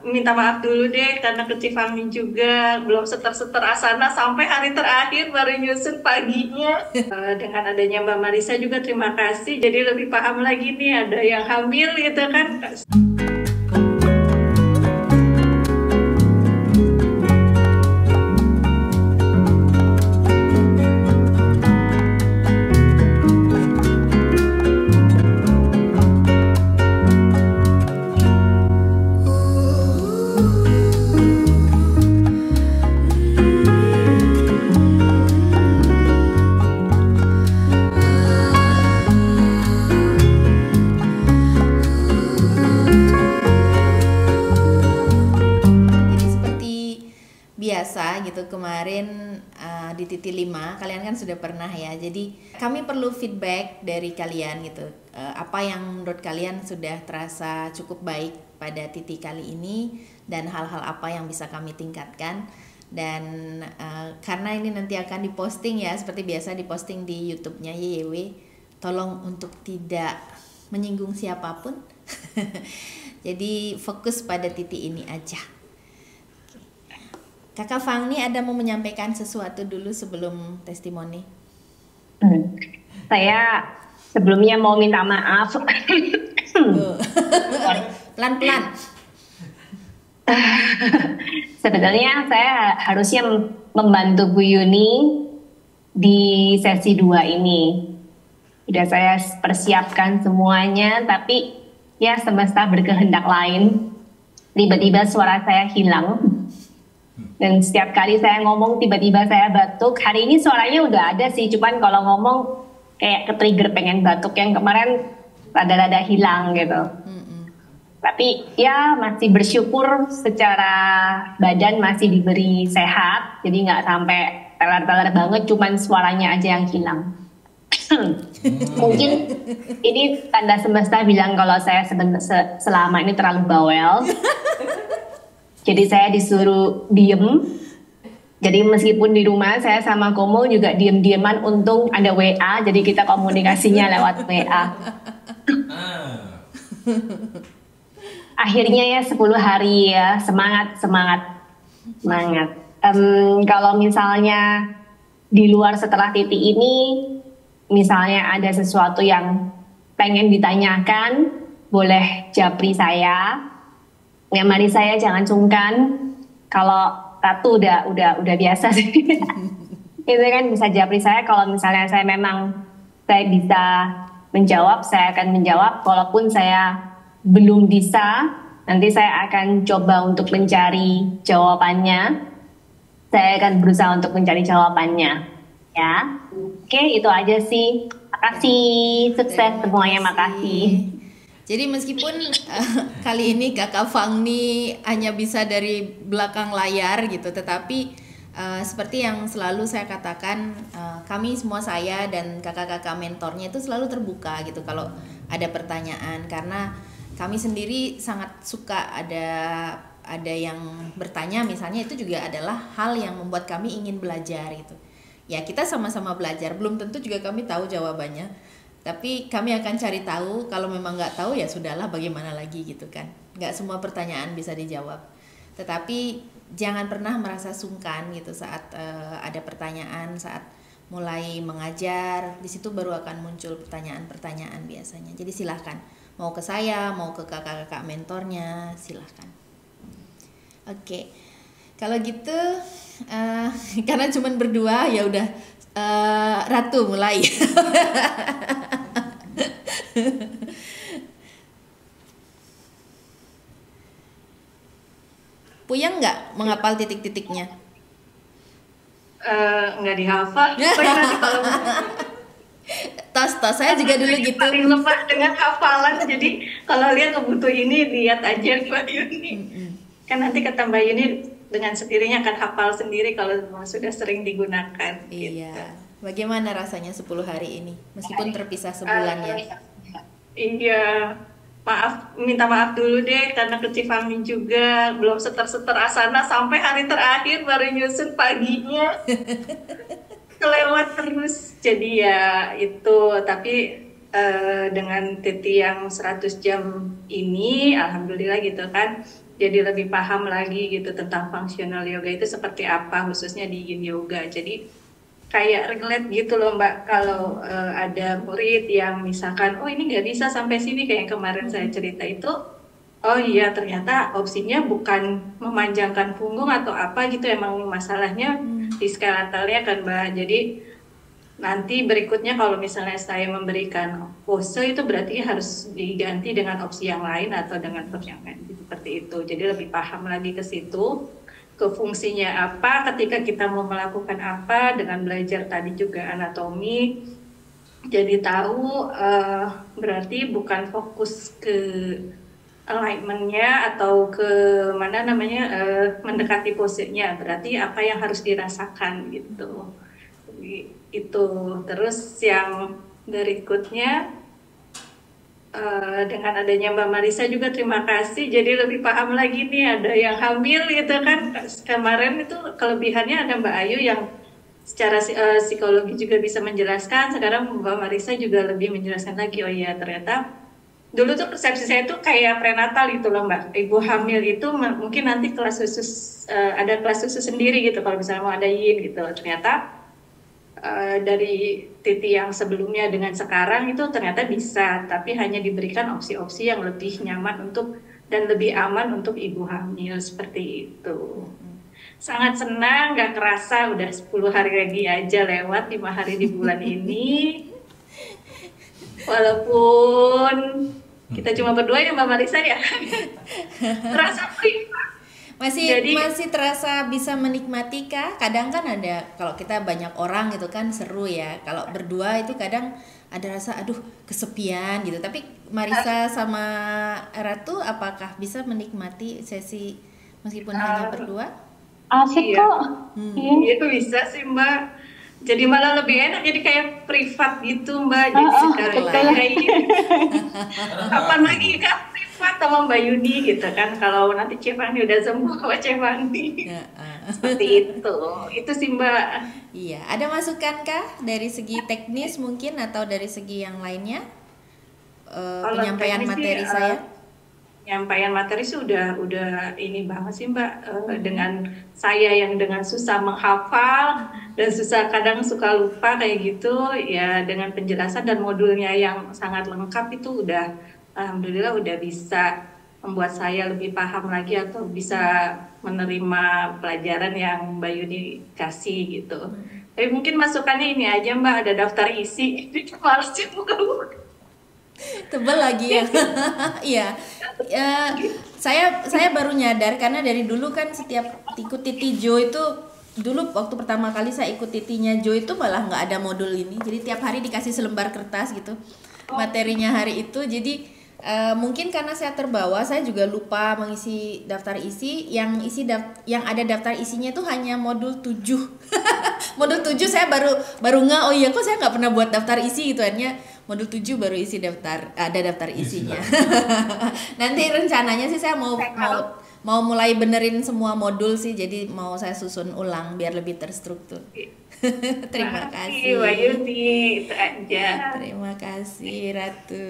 Minta maaf dulu deh karena kecifangi juga belum seter-seter asana sampai hari terakhir baru nyusun paginya. Dengan adanya Mbak Marisa juga terima kasih, jadi lebih paham lagi nih ada yang hamil gitu kan. Jadi seperti biasa gitu kemarin di titik 5 kalian kan sudah pernah ya. Jadi kami perlu feedback dari kalian gitu. Apa yang menurut kalian sudah terasa cukup baik pada titik kali ini dan hal-hal apa yang bisa kami tingkatkan. Dan karena ini nanti akan diposting ya, seperti biasa diposting di YouTube-nya YYW, tolong untuk tidak menyinggung siapapun. Jadi fokus pada titik ini aja. Kakak Fangni ada mau menyampaikan sesuatu dulu sebelum testimoni? Saya sebelumnya mau minta maaf. Pelan-pelan. Sebenarnya saya harusnya membantu Bu Yuni di sesi 2 ini. Sudah saya persiapkan semuanya, tapi ya semesta berkehendak lain. Tiba-tiba suara saya hilang. Dan setiap kali saya ngomong tiba-tiba saya batuk. Hari ini suaranya udah ada sih, cuman kalau ngomong kayak ke-trigger pengen batuk. Yang kemarin rada-rada hilang gitu. Tapi ya masih bersyukur secara badan masih diberi sehat. Jadi nggak sampai teler-teler banget, cuman suaranya aja yang hilang. Mungkin ini tanda semesta bilang kalau saya selama ini terlalu bawel. Jadi saya disuruh diem. Jadi meskipun di rumah saya sama Komo juga diem-dieman, untung ada WA, jadi kita komunikasinya lewat WA. Akhirnya ya 10 hari ya, semangat. Kalau misalnya di luar setelah titik ini, misalnya ada sesuatu yang pengen ditanyakan, boleh japri saya. Ngamari saya jangan sungkan. Kalau Ratu udah biasa sih. Itu kan bisa japri saya kalau misalnya saya bisa menjawab, saya akan menjawab. Walaupun saya belum bisa, nanti saya akan coba untuk mencari jawabannya. Saya akan berusaha untuk mencari jawabannya. Ya. Oke, itu aja sih. Makasih, sukses semuanya, makasih. Jadi meskipun kali ini Kakak Fangni hanya bisa dari belakang layar gitu, tetapi seperti yang selalu saya katakan, kami semua, saya dan kakak-kakak mentornya itu selalu terbuka gitu kalau ada pertanyaan, karena kami sendiri sangat suka ada yang bertanya, misalnya itu juga adalah hal yang membuat kami ingin belajar gitu. Ya kita sama-sama belajar, belum tentu juga kami tahu jawabannya. Tapi kami akan cari tahu, kalau memang nggak tahu ya sudahlah, bagaimana lagi gitu kan. Nggak semua pertanyaan bisa dijawab. Tetapi jangan pernah merasa sungkan gitu saat ada pertanyaan, saat mulai mengajar, di situ baru akan muncul pertanyaan-pertanyaan biasanya. Jadi silahkan, mau ke saya, mau ke kakak-kakak mentornya, silahkan. Oke, kalau gitu karena cuman berdua ya udah, Ratu mulai. Puyeng nggak menghafal titik-titiknya? Nggak dihafal. Nanti kalau tos saya juga dulu gitu. paling lemah dengan hafalan. Jadi kalau lihat butuh ini, lihat aja Mbak Yuni. Kan nanti kata Mbak Yuni dengan sendirinya akan hafal sendiri kalau sudah sering digunakan. Iya. Gitu. Bagaimana rasanya 10 hari ini? Meskipun terpisah sebulan ya. Iya, minta maaf dulu deh karena kecifangi juga belum seter-seter asana sampai hari terakhir baru nyusun paginya. Kelewat terus. Jadi ya itu, tapi dengan Titi yang 100 jam ini alhamdulillah gitu kan, jadi lebih paham lagi gitu tentang functional yoga itu seperti apa, khususnya di Yin Yoga. Jadi kayak relate gitu loh Mbak, kalau ada murid yang misalkan, oh ini nggak bisa sampai sini kayak yang kemarin saya cerita itu, oh iya ternyata opsinya bukan memanjangkan punggung atau apa gitu, emang masalahnya di skeletalnya kan Mbak. Jadi nanti berikutnya kalau misalnya saya memberikan pose itu berarti harus diganti dengan opsi yang lain atau dengan pose yang lain seperti itu. Jadi lebih paham lagi ke situ, ke fungsinya apa ketika kita mau melakukan apa, dengan belajar tadi juga anatomi. Jadi tahu berarti bukan fokus ke alignmentnya atau ke mana namanya mendekati posenya, berarti apa yang harus dirasakan gitu. Itu terus yang berikutnya dengan adanya Mbak Marisa juga terima kasih, jadi lebih paham lagi nih, ada yang hamil gitu kan. Kemarin itu kelebihannya ada Mbak Ayu yang secara psikologi juga bisa menjelaskan, sekarang Mbak Marisa juga lebih menjelaskan lagi. Oh iya ternyata dulu tuh persepsi saya tuh kayak prenatal gitu loh Mbak, ibu hamil itu mungkin nanti kelas khusus, ada kelas khusus sendiri gitu kalau misalnya mau ada yin gitu. Ternyata dari Titi yang sebelumnya dengan sekarang itu ternyata bisa, tapi hanya diberikan opsi-opsi yang lebih nyaman untuk dan lebih aman untuk ibu hamil seperti itu. Sangat senang, gak kerasa udah 10 hari lagi aja lewat, 5 hari di bulan ini. Walaupun kita cuma berdua ya Mbak Marisa ya. Terasa prima. Masih terasa bisa menikmati kah? Kadang kan ada, kalau kita banyak orang gitu kan seru ya. Kalau berdua itu kadang ada rasa aduh kesepian gitu. Tapi Marisa sama Ratu apakah bisa menikmati sesi meskipun hanya berdua? Asik Iya. kok. Iya itu bisa sih Mbak. Jadi malah lebih enak, jadi kayak privat gitu Mbak. Jadi sekarang kapan lagi kan privat sama Mbak Yuni gitu kan. Kalau nanti Cevani udah sembuh sama Cevani. Seperti itu sih Mbak. Iya, ada masukan kah dari segi teknis mungkin atau dari segi yang lainnya? Penyampaian materi saya? Penyampaian materi sih udah ini banget sih Mbak, dengan saya yang dengan susah menghafal dan kadang suka lupa kayak gitu ya, dengan penjelasan dan modulnya yang sangat lengkap itu udah alhamdulillah udah bisa membuat saya lebih paham lagi atau bisa menerima pelajaran yang Mbak Yuni kasih gitu. Tapi mungkin masukannya ini aja Mbak, ada daftar isi, jadi males sih buka-buka. Tebel lagi ya. Iya. Saya baru nyadar karena dari dulu kan setiap ikut Titi Jo itu, dulu waktu pertama kali saya ikut Titinya Jo itu malah nggak ada modul ini. Jadi tiap hari dikasih selembar kertas gitu materinya hari itu. Jadi mungkin karena saya terbawa, saya juga lupa mengisi daftar isi. Yang ada daftar isinya itu hanya modul 7. Modul 7 saya baru nggak, oh iya kok saya nggak pernah buat daftar isi gitu, hanya modul 7 baru isi ada daftar isinya. Nanti rencananya sih saya mau mulai benerin semua modul sih, jadi mau saya susun ulang biar lebih terstruktur. Terima kasih. Mbak Yuni, itu aja. Terima kasih Ratu.